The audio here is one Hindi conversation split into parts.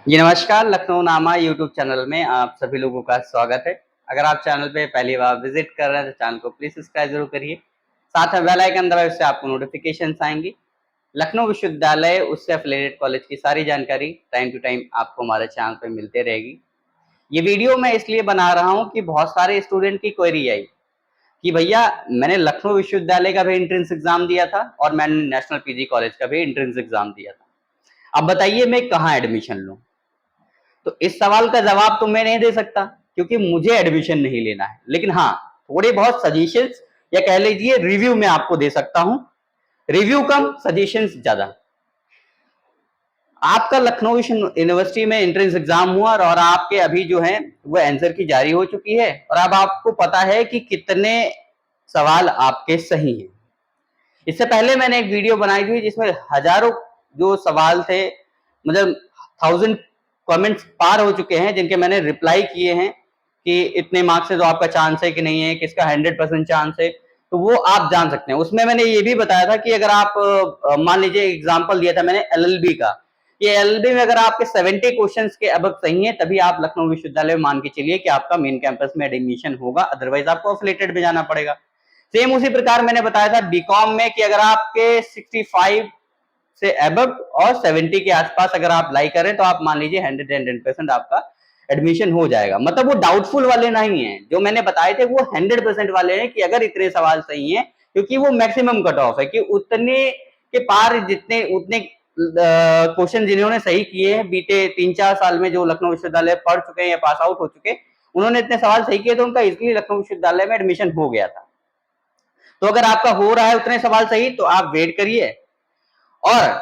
जी नमस्कार, लखनऊ नामा यूट्यूब चैनल में आप सभी लोगों का स्वागत है। अगर आप चैनल पे पहली बार विज़िट कर रहे हैं तो चैनल को प्लीज़ सब्सक्राइब ज़रूर करिए। साथ में बेल आइकन दबाएँ, उससे आपको नोटिफ़िकेशंस आएँगी। लखनऊ विश्वविद्यालय उससे एफ़िलिएटेड कॉलेज की सारी जानकारी टाइम टू टाइम आपको हमारे चैनल पे मिलते रहेगी। ये वीडियो मैं इसलिए बना रहा हूँ कि बहुत सारे स्टूडेंट की क्वेरी आई कि भैया मैंने लखनऊ विश्वविद्यालय का भी एंट्रेंस एग्ज़ाम दिया था और मैंने नेशनल पीजी कॉलेज का भी एंट्रेंस एग्ज़ाम दिया था। अब बताइए मैं कहाँ एडमिशन लूँ? तो इस सवाल का जवाब तो मैं नहीं दे सकता क्योंकि मुझे एडमिशन नहीं लेना है, लेकिन हाँ थोड़े बहुत सजेशंस या कह लीजिए रिव्यू मैं आपको दे सकता हूं। रिव्यू कम, सजेशंस ज्यादा। आपका लखनऊ यूनिवर्सिटी में एंट्रेंस एग्जाम हुआ और आपके अभी जो है वो आंसर की जारी हो चुकी है और अब आपको पता है कि कितने सवाल आपके सही हैं। इससे पहले मैंने एक वीडियो बनाई थी जिसमें हजारों जो सवाल थे, मतलब 1000 कमेंट्स पार हो चुके हैं जिनके मैंने रिप्लाई किए हैं कि इतने मार्क्स से तो आपका चांस है कि नहीं है, किसका 100% चांस है, तो वो आप जान सकते हैं। उसमें मैंने ये भी बताया था कि अगर आप मान लीजिए एग्जांपल दिया था मैंने एलएलबी का, ये एलएलबी में अगर आपके 70 क्वेश्चंस के अब सही है तभी आप लखनऊ विश्वविद्यालय में मान के चलिए कि आपका मेन कैंपस में एडमिशन होगा, अदरवाइज आपको अफिलिएटेड में जाना पड़ेगा। सेम उसी प्रकार मैंने बताया था बीकॉम में कि अगर आपके 65 से अबव और 70 के आसपास अगर आप लाई करें तो आप मान लीजिए 100% आपका एडमिशन हो जाएगा। मतलब वो डाउटफुल वाले नहीं है, जो मैंने बताए थे वो 100% वाले हैं कि अगर इतने सवाल सही हैं, क्योंकि वो मैक्सिमम कट ऑफ है कि उतने के पार जितने उतने क्वेश्चन जिन्होंने सही किए हैं बीते 3-4 साल में, जो लखनऊ विश्वविद्यालय पढ़ चुके हैं या पास आउट हो चुके, उन्होंने इतने सवाल सही किए तो उनका इजिली लखनऊ विश्वविद्यालय में एडमिशन हो गया था। तो अगर आपका हो रहा है उतने सवाल सही तो आप वेट करिए, और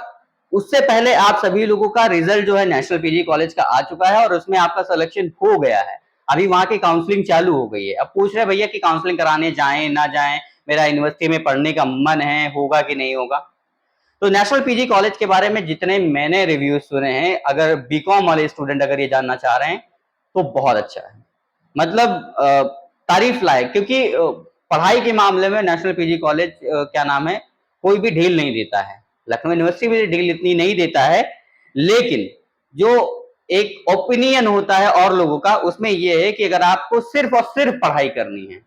उससे पहले आप सभी लोगों का रिजल्ट जो है नेशनल पीजी कॉलेज का आ चुका है और उसमें आपका सिलेक्शन हो गया है। अभी वहां की काउंसलिंग चालू हो गई है। अब पूछ रहे भैया कि काउंसलिंग कराने जाएं ना जाएं, मेरा यूनिवर्सिटी में पढ़ने का मन है, होगा कि नहीं होगा। तो नेशनल पीजी कॉलेज के बारे में जितने मैंने रिव्यूज सुने हैं, अगर बीकॉम वाले स्टूडेंट अगर ये जानना चाह रहे हैं तो बहुत अच्छा है, मतलब तारीफ लायक, क्योंकि पढ़ाई के मामले में नेशनल पीजी कॉलेज क्या नाम है, कोई भी ढील नहीं देता है। लखनऊ यूनिवर्सिटी भी ढील इतनी नहीं देता है, लेकिन जो एक ओपिनियन होता है और लोगों का, उसमें यह है कि अगर आपको सिर्फ और सिर्फ पढ़ाई करनी है,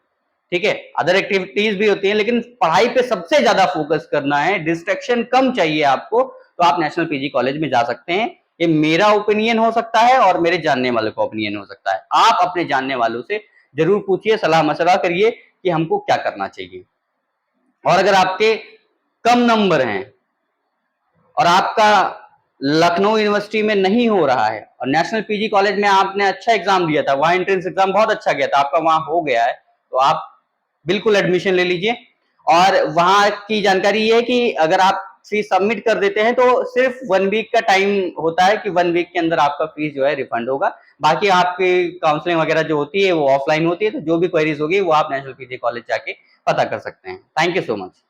ठीक है, अदर एक्टिविटीज भी होती हैं लेकिन पढ़ाई पे सबसे ज्यादा फोकस करना है, डिस्ट्रैक्शन कम चाहिए आपको, तो आप नेशनल पीजी कॉलेज में जा सकते हैं। ये मेरा ओपिनियन हो सकता है और मेरे जानने वालों का ओपिनियन हो सकता है। आप अपने जानने वालों से जरूर पूछिए, सलाह मशवरा करिए कि हमको क्या करना चाहिए। और अगर आपके कम नंबर हैं और आपका लखनऊ यूनिवर्सिटी में नहीं हो रहा है और नेशनल पीजी कॉलेज में आपने अच्छा एग्जाम दिया था, वहां एंट्रेंस एग्जाम बहुत अच्छा गया था, आपका वहां हो गया है, तो आप बिल्कुल एडमिशन ले लीजिए। और वहां की जानकारी ये है कि अगर आप फीस सबमिट कर देते हैं तो सिर्फ 1 वीक का टाइम होता है कि 1 वीक के अंदर आपका फीस जो है रिफंड होगा। बाकी आपकी काउंसलिंग वगैरह जो होती है वो ऑफलाइन होती है, तो जो भी क्वेरीज होगी वो आप नेशनल पीजी कॉलेज जाके पता कर सकते हैं। Thank you so much.